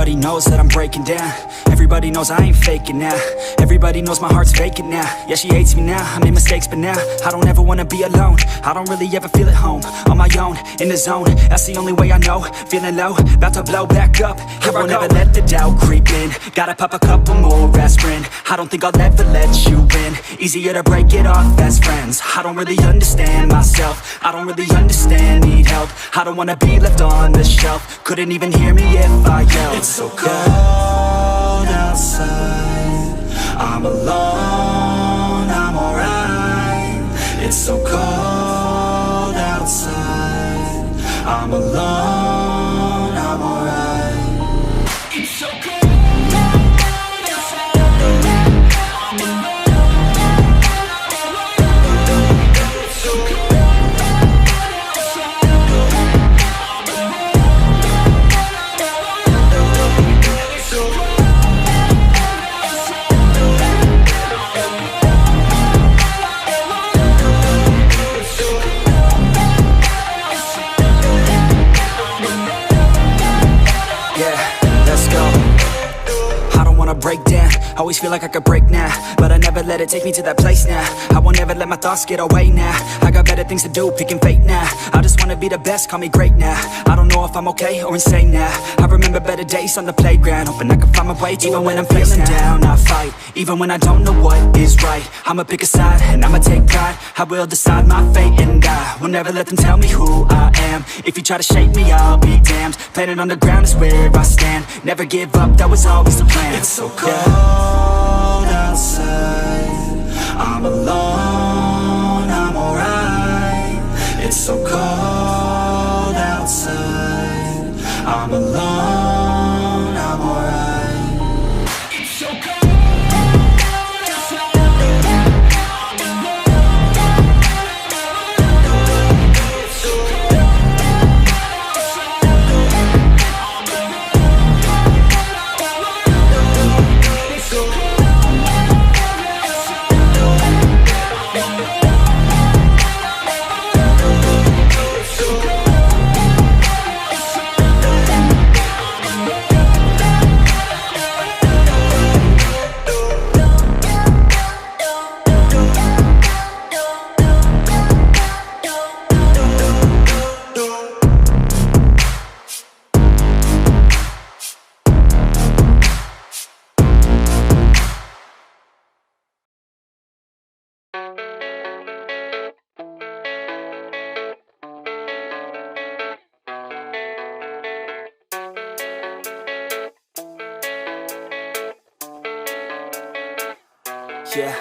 Everybody knows that I'm breaking down. Everybody knows I ain't faking now. Everybody knows my heart's vacant now. Yeah, she hates me now, I made mistakes but now I don't ever wanna be alone. I don't really ever feel at home. On my own, in the zone, that's the only way I know. Feeling low, about to blow back up. I won't ever let the doubt creep in. Gotta pop a couple more aspirin. I don't think I'll ever let you in. Easier to break it off best friends. I don't really understand myself. I don't really understand, need help. I don't wanna be left on the shelf. Couldn't even hear me if I yelled. It's so cold outside, I'm alone, I'm alright. It's so cold outside, I'm alone, I'm alright. It's so cold. Break down, always feel like I could break now, but I never let it take me to that place now. I won't ever let my thoughts get away now. I got better things to do, picking fate now. I just wanna be the best, call me great now. I don't know if I'm okay or insane now. I remember better days on the playground, hoping I can find my way even when I'm feeling down. I fight, even when I don't know what is right. I'ma pick a side, and I'ma take pride. I will decide my fate, and I will never let them tell me who I am. If you try to shake me, I'll be damned. Planet on the ground is where I stand. Never give up, that was always the plan. It's so cold outside, I'm alone, I'm alright. It's so cold outside, I'm alone, I'm alright. It's so cold. Yeah,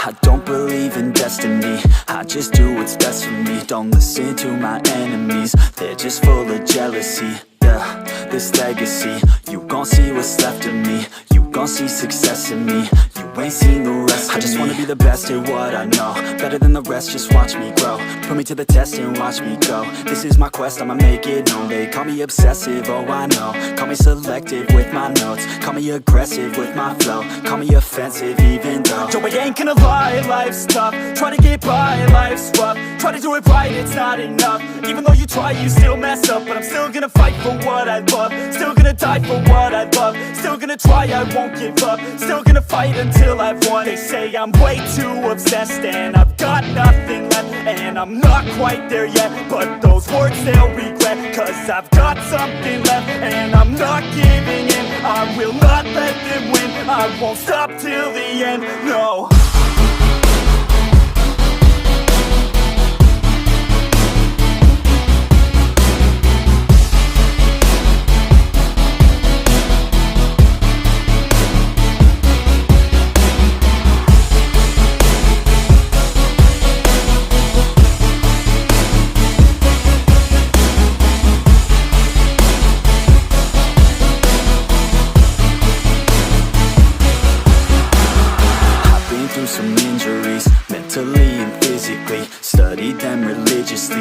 I don't believe in destiny. I just do what's best for me. Don't listen to my enemies, they're just full of jealousy. Yeah, this legacy, you gon' see what's left of me. You gon' see success in me. You ain't seen the rest of me. I just wanna be the best at what I know. Better than the rest, just watch me grow. Put me to the test and watch me go. This is my quest, I'ma make it known. They call me obsessive, oh I know. Call me selective with my notes. Call me aggressive with my flow. Call me offensive even though Joe, I ain't gonna lie, life's tough. Try to get by, life's rough. Try to do it right, it's not enough. Even though you try, you still mess up. But I'm still gonna fight for what I love. Still gonna die for what I love. Still gonna try, I won't give up. Still gonna fight until I've won. They say I'm way too obsessed and I've got nothing left. And I'm not quite there yet, but those words they'll regret. Cause I've got something left and I'm not giving in. I will not let them win. I won't stop till the end, no.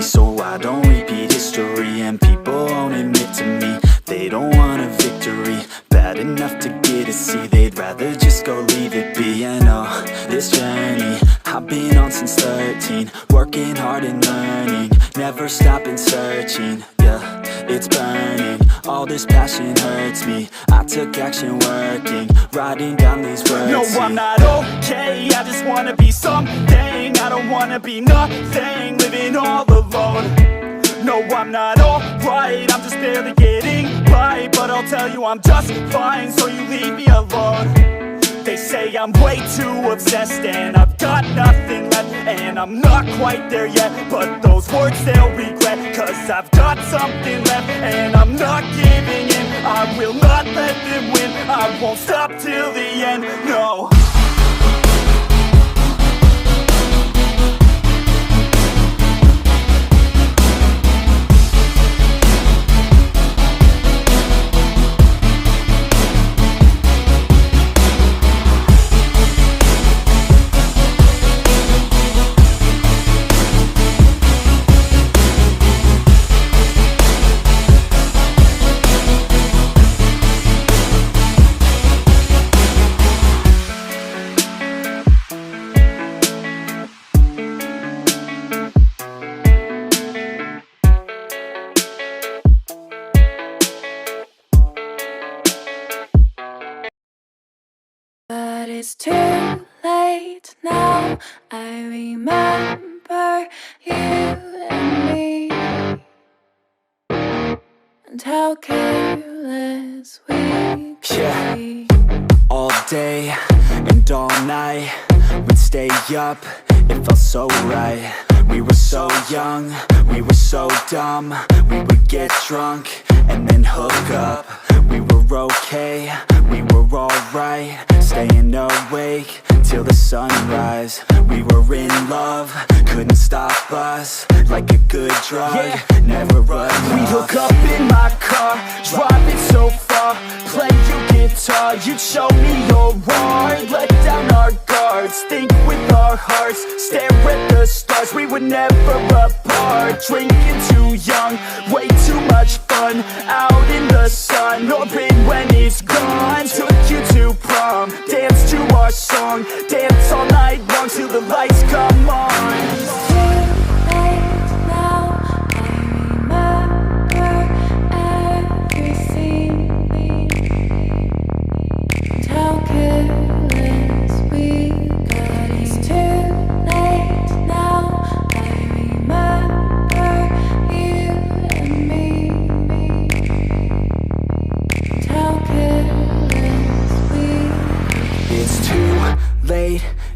So I don't repeat history, and people won't admit to me they don't want a victory bad enough to get a C. They'd rather just go leave it be. And oh, this journey, I've been on since 13, working hard and learning, never stopping searching, yeah, it's burning. All this passion hurts me, I took action working, writing down these words. No, I'm not okay, I just wanna be something. I don't wanna be nothing, living all alone. No, I'm not alright, I'm just barely getting by. But I'll tell you I'm just fine, so you leave me alone. They say I'm way too obsessed and I've got nothing left, and I'm not quite there yet, but those words they'll regret, cause I've got something left and I'm not giving in. I will not let them win, I won't stop till the end, no. But it's too late now, I remember you and me, and how careless we could be. All day and all night, we'd stay up, it felt so right. We were so young, we were so dumb. We would get drunk and then hook up. We were okay, we were alright, staying awake till the sunrise. We were in love, couldn't stop us, like a good drug, never run off. We'd hook up in my car, driving so far, play your guitar, you'd show me your art, let down our guards, think with our hearts, stare at the stars. We were never apart, drinking too young, way too much fun, out in the sun, orbit when it's gone. Took you to prom, dance to our song, dance all night long till the lights come on.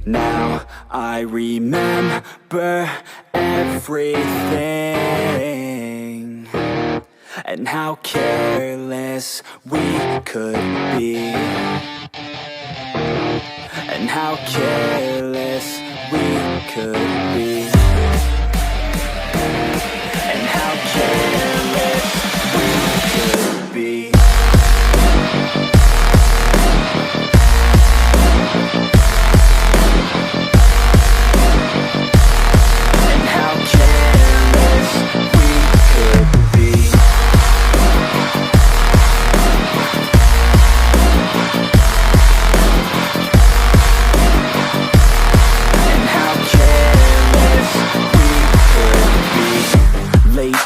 Now I remember everything, and how careless we could be, and how careless we could be, and how careless we could be.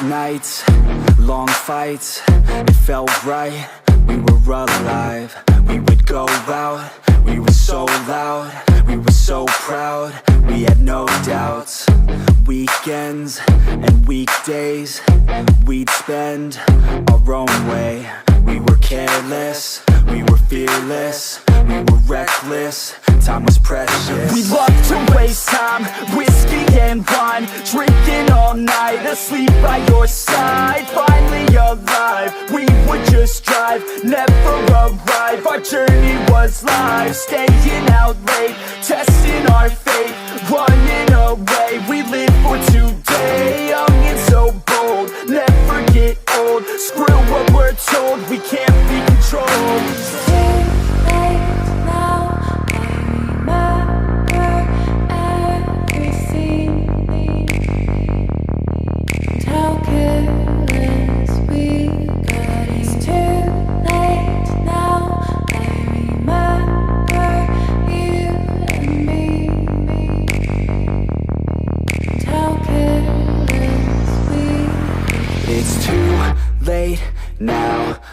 Nights, long fights, it felt right, we were alive. We would go out, we were so loud, we were so proud, we had no doubts. Weekends and weekdays, we'd spend our own way. We were careless, we were fearless, we were reckless, time was precious. We loved to waste time, whiskey and wine, drinking all night, asleep by your side. Finally alive, we would just drive, never arrive. Our journey was live, staying out late, testing our fate, running away. We live for today, young and so bold, never get old. Screw what we're told, we can't be controlled.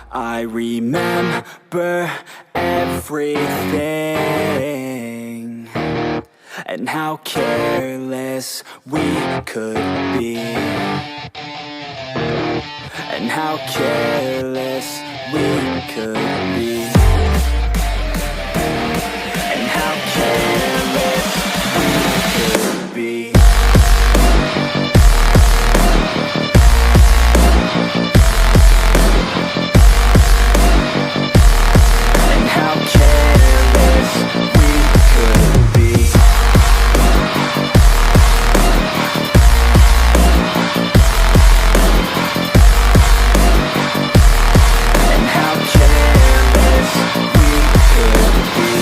I remember everything, and how careless we could be, and how careless we could be, and how careless we could be. And how careless we could be. And how careless we could be.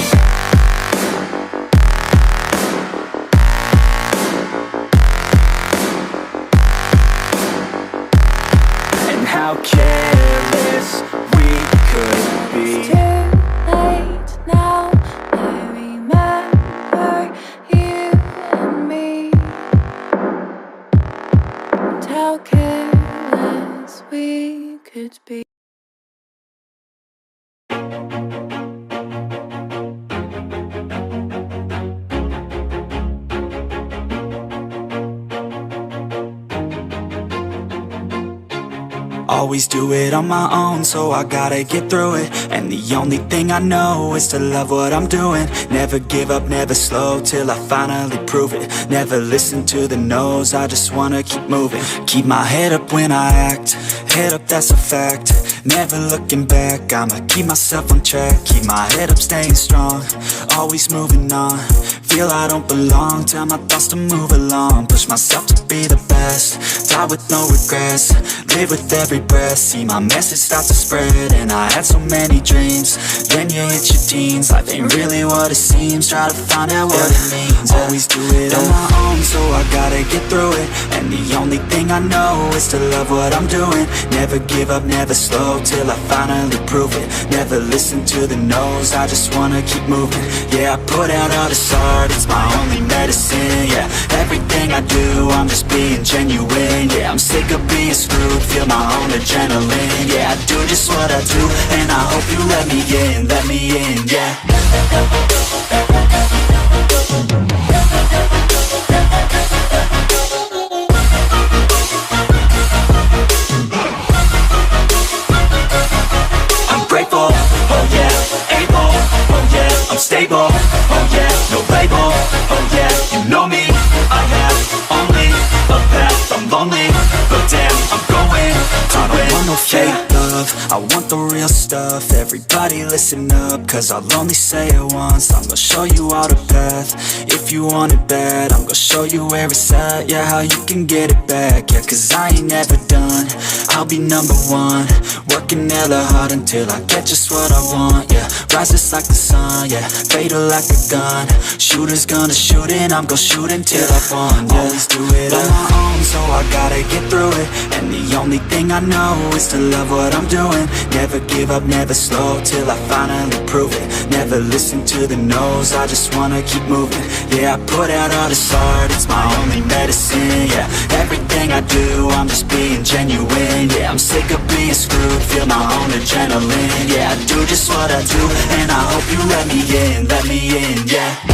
And how careless we could be. It's too late now. I remember you and me, and how careless we could be. Always do it on my own, so I gotta get through it. And the only thing I know is to love what I'm doing. Never give up, never slow, till I finally prove it. Never listen to the no's, I just wanna keep moving. Keep my head up when I act, head up, that's a fact. Never looking back, I'ma keep myself on track. Keep my head up, staying strong, always moving on. Feel I don't belong, tell my thoughts to move along. Push myself to be the best, die with no regrets. Live with every breath, see my message start to spread. And I had so many dreams, then you hit your teens. Life ain't really what it seems, try to find out what it means. Always do it on my own, so I gotta get through it. And the only thing I know is to love what I'm doing. Never give up, never slow, till I finally prove it. Never listen to the no's, I just wanna keep moving. Yeah, I put out all this art, it's my only medicine. Yeah, everything I do, I'm just being genuine. Yeah, I'm sick of being screwed, feel my own adrenaline. Yeah, I do just what I do, and I hope you let me in, yeah. I'm grateful, oh yeah, able, oh yeah, I'm stable, oh yeah, no label, oh yeah, you know me, I have only a path, I'm lonely, but damn, I'm going to win. I don't want no fake love, I want the real stuff. Everybody listen up, cause I'll only say it once. I'm gonna show you all the path, if you want it bad. I'm gonna show you where it's at, yeah, how you can get it back. Yeah, cause I ain't never done, I'll be number one. Working hella hard until I get just what I want, yeah. Rise just like the sun, yeah, fatal like a gun. Shooter's gonna shoot and I'm gonna shoot until I've won, yeah. Always do it on my own, so I gotta get through it. And the only thing I know is to love what I'm doing. Never give up, never slow, till I finally prove it. Never listen to the no's, I just wanna keep moving. Yeah, I put out all this art, it's my only medicine. Yeah, everything I do, I'm just being genuine. Yeah, I'm sick of being screwed, feel my own adrenaline. Yeah, I do just what I do, and I hope you let me in, yeah.